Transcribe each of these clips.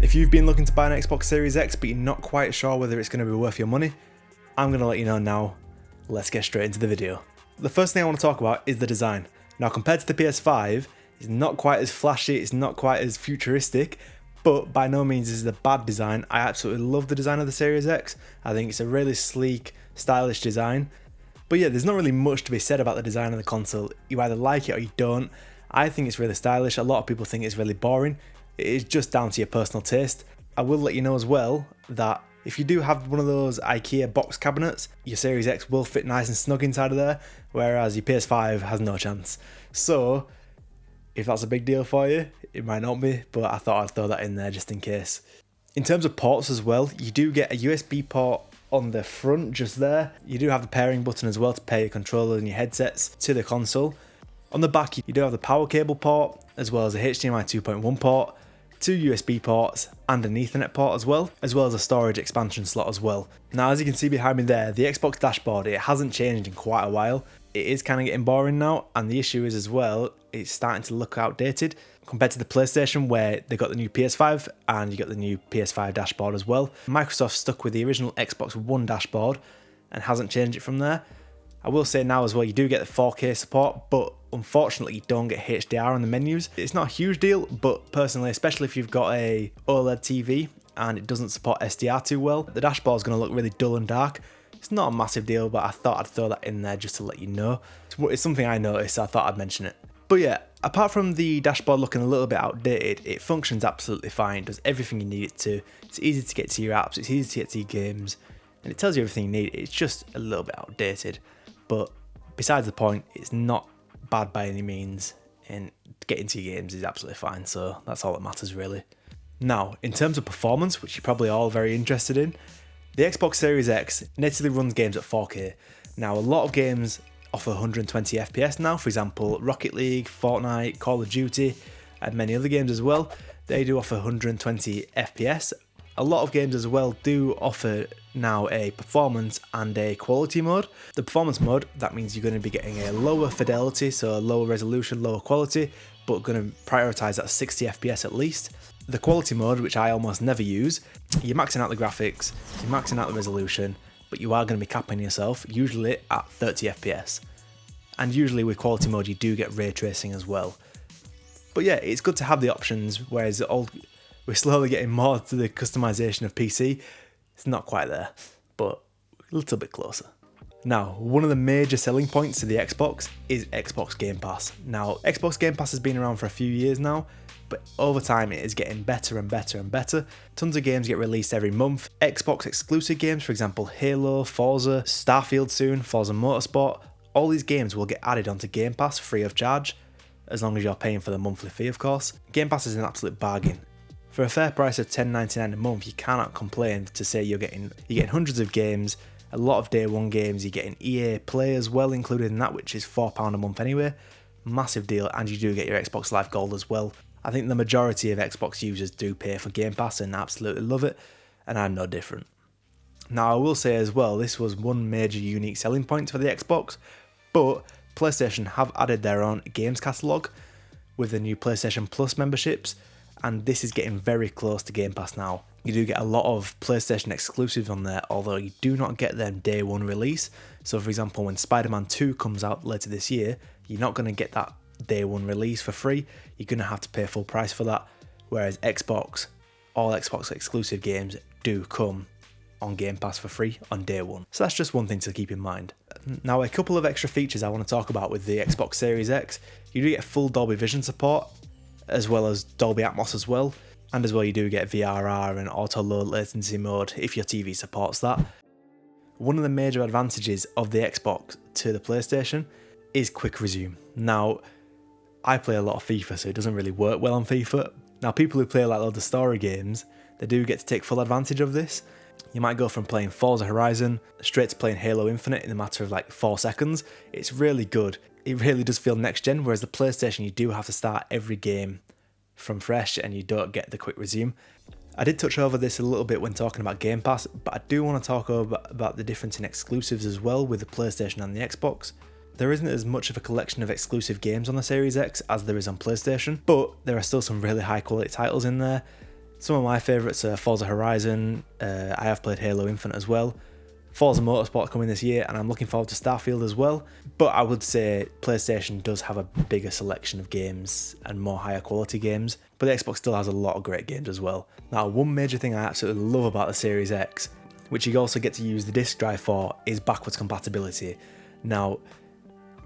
If you've been looking to buy an Xbox Series X but you're not quite sure whether it's going to be worth your money, I'm going to let you know now. Let's get straight into the video. The first thing I want to talk about is the design. Now, compared to the PS5, it's not quite as flashy, it's not quite as futuristic, but by no means is it a bad design. I absolutely love the design of the Series X. I think it's a really sleek, stylish design. But yeah, there's not really much to be said about the design of the console. You either like it or you don't. I think it's really stylish. A lot of people think it's really boring. It is just down to your personal taste. I will let you know as well that if you do have one of those IKEA box cabinets, your Series X will fit nice and snug inside of there, whereas your PS5 has no chance. So, if that's a big deal for you, it might not be, but I thought I'd throw that in there just in case. In terms of ports as well, you do get a USB port on the front just there. You do have the pairing button as well to pair your controller and your headsets to the console. On the back, you do have the power cable port, as well as a HDMI 2.1 port, 2 USB ports and an Ethernet port as well as a storage expansion slot as well. Now, as you can see behind me there, the Xbox dashboard, it hasn't changed in quite a while. It is kind of getting boring now, and the issue is as well, it's starting to look outdated compared to the PlayStation, where they got the new PS5 and you got the new PS5 dashboard as well. Microsoft stuck with the original Xbox One dashboard and hasn't changed it from there. I will say now as well, you do get the 4K support, but unfortunately you don't get HDR on the menus. It's not a huge deal, but personally, especially if you've got a OLED TV and it doesn't support SDR too well, the dashboard's going to look really dull and dark. It's not a massive deal, but I thought I'd throw that in there just to let you know. It's something I noticed, so I thought I'd mention it. But yeah, apart from the dashboard looking a little bit outdated, it functions absolutely fine, does everything you need it to. It's easy to get to your apps, it's easy to get to your games, and it tells you everything you need. It's just a little bit outdated. But besides the point, it's not bad by any means, and getting to your games is absolutely fine, so that's all that matters really. Now, in terms of performance, which you're probably all very interested in, the Xbox Series X natively runs games at 4K. Now, a lot of games offer 120 FPS now, for example, Rocket League, Fortnite, Call of Duty, and many other games as well. They do offer 120 FPS. A lot of games as well do offer now a performance and a quality mode. The performance mode, that means you're going to be getting a lower fidelity, so a lower resolution, lower quality, but going to prioritize that 60 FPS at least. The quality mode, which I almost never use, you're maxing out the graphics, you're maxing out the resolution, but you are going to be capping yourself, usually at 30 FPS. And usually with quality mode, you do get ray tracing as well. But yeah, it's good to have the options, whereas we're slowly getting more to the customization of PC. It's not quite there, but a little bit closer. Now, one of the major selling points to the Xbox is Xbox Game Pass. Now, Xbox Game Pass has been around for a few years now, but over time it is getting better and better and better. Tons of games get released every month. Xbox exclusive games, for example, Halo, Forza, Starfield soon, Forza Motorsport, all these games will get added onto Game Pass free of charge, as long as you're paying for the monthly fee, of course. Game Pass is an absolute bargain. For a fair price of $10.99 a month, you cannot complain to say you're getting hundreds of games, a lot of day one games, you're getting EA Play as well included in that, which is £4 a month anyway. Massive deal, and you do get your Xbox Live Gold as well. I think the majority of Xbox users do pay for Game Pass and absolutely love it, and I'm no different. Now, I will say as well, this was one major unique selling point for the Xbox, but PlayStation have added their own games catalogue with the new PlayStation Plus memberships, and this is getting very close to Game Pass now. You do get a lot of PlayStation exclusives on there, although you do not get them day one release. So for example, when Spider-Man 2 comes out later this year, you're not going to get that day one release for free. You're going to have to pay full price for that, whereas Xbox, all Xbox exclusive games do come on Game Pass for free on day one. So that's just one thing to keep in mind. Now, a couple of extra features I want to talk about with the Xbox Series X. You do get full Dolby Vision support, as well as Dolby Atmos as well, and as well you do get VRR and auto low latency mode if your TV supports that. One of the major advantages of the Xbox to the PlayStation is quick resume. Now, I play a lot of FIFA, so it doesn't really work well on FIFA. Now, people who play like loads of story games, they do get to take full advantage of this. You might go from playing Forza Horizon straight to playing Halo Infinite in a matter of like 4 seconds. It's really good. It really does feel next gen, whereas the PlayStation, you do have to start every game from fresh and you don't get the quick resume. I did touch over this a little bit when talking about Game Pass, but I do want to talk about the difference in exclusives as well with the PlayStation and the Xbox. There isn't as much of a collection of exclusive games on the Series X as there is on PlayStation, but there are still some really high quality titles in there. Some of my favourites are Forza Horizon, I have played Halo Infinite as well. Forza Motorsport coming this year, and I'm looking forward to Starfield as well. But I would say PlayStation does have a bigger selection of games and more higher quality games, but the Xbox still has a lot of great games as well. Now, one major thing I absolutely love about the Series X, which you also get to use the disc drive for, is backwards compatibility. Now,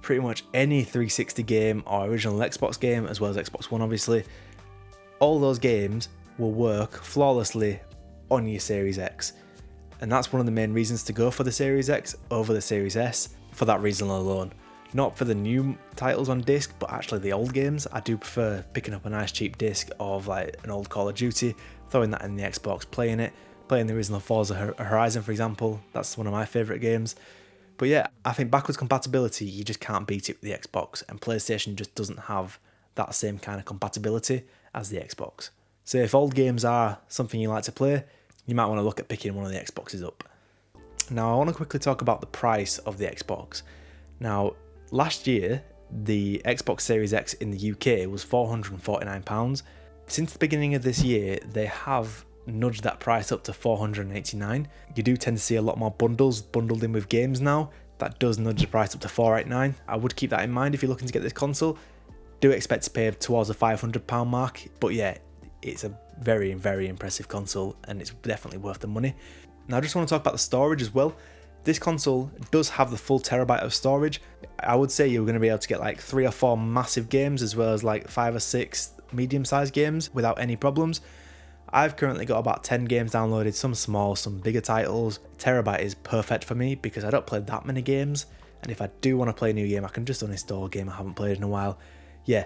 pretty much any 360 game or original Xbox game, as well as Xbox One obviously, all those games will work flawlessly on your Series X. And that's one of the main reasons to go for the Series X over the Series S, for that reason alone. Not for the new titles on disc, but actually the old games. I do prefer picking up a nice cheap disc of like an old Call of Duty, throwing that in the Xbox, playing the original Forza Horizon for example. That's one of my favourite games. But yeah, I think backwards compatibility, you just can't beat it with the Xbox, and PlayStation just doesn't have that same kind of compatibility as the Xbox. So if old games are something you like to play, you might want to look at picking one of the Xboxes up. Now, I want to quickly talk about the price of the Xbox. Now, last year, the Xbox Series X in the UK was £449. Since the beginning of this year, they have nudged that price up to £489. You do tend to see a lot more bundles bundled in with games now. That does nudge the price up to £489. I would keep that in mind if you're looking to get this console. Do expect to pay towards the £500 mark, but yeah, it's a very, very impressive console and it's definitely worth the money. Now I just want to talk about the storage as well. This console does have the full terabyte of storage. I would say you're going to be able to get like 3 or 4 massive games as well as like 5 or 6 medium-sized games without any problems. I've currently got about 10 games downloaded, some small, some bigger titles. Terabyte is perfect for me because I don't play that many games, and if I do want to play a new game, I can just uninstall a game I haven't played in a while. Yeah,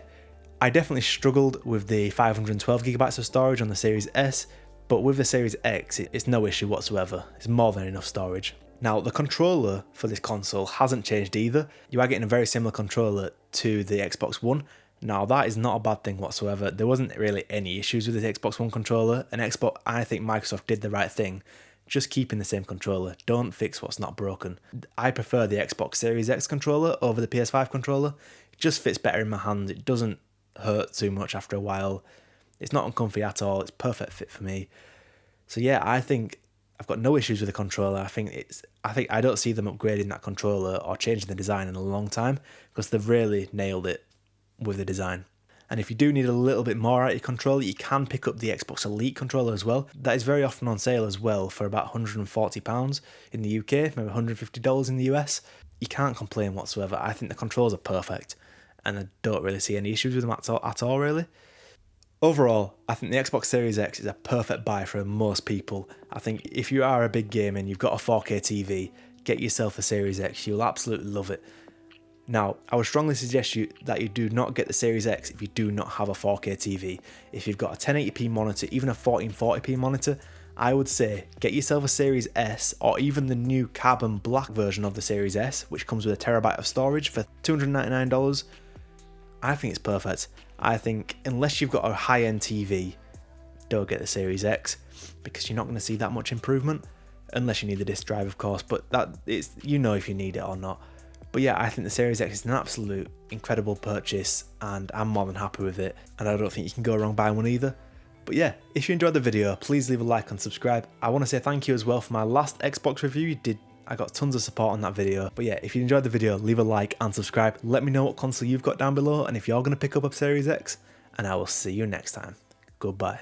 I definitely struggled with the 512GB of storage on the Series S, but with the Series X, it's no issue whatsoever. It's more than enough storage. Now, the controller for this console hasn't changed either. You are getting a very similar controller to the Xbox One. Now, that is not a bad thing whatsoever. There wasn't really any issues with the Xbox One controller, and I think Microsoft did the right thing, just keeping the same controller. Don't fix what's not broken. I prefer the Xbox Series X controller over the PS5 controller. It just fits better in my hand. It doesn't hurt too much after a while. It's not uncomfy at all. It's perfect fit for me. So yeah, I think I've got no issues with the controller. I think I don't see them upgrading that controller or changing the design in a long time, because they've really nailed it with the design. And if you do need a little bit more out of your controller, you can pick up the Xbox Elite controller as well. That is very often on sale as well for about £140 in the UK, maybe $150 in the US. You can't complain whatsoever. I think the controls are perfect, and I don't really see any issues with them at all really. Overall, I think the Xbox Series X is a perfect buy for most people. I think if you are a big gamer and you've got a 4K TV, get yourself a Series X. You'll absolutely love it. Now, I would strongly suggest that you do not get the Series X if you do not have a 4K TV. If you've got a 1080p monitor, even a 1440p monitor, I would say get yourself a Series S, or even the new carbon black version of the Series S, which comes with a terabyte of storage for $299. I think it's perfect. I think unless you've got a high-end TV, don't get the Series X, because you're not going to see that much improvement, unless you need the disc drive, of course, but if you need it or not. But yeah, I think the Series X is an absolute incredible purchase, and I'm more than happy with it, and I don't think you can go wrong buying one either. But yeah, if you enjoyed the video, please leave a like and subscribe. I want to say thank you as well for my last Xbox review. I got tons of support on that video. But yeah, if you enjoyed the video, leave a like and subscribe. Let me know what console you've got down below, and if you're going to pick up a Series X, and I will see you next time. Goodbye.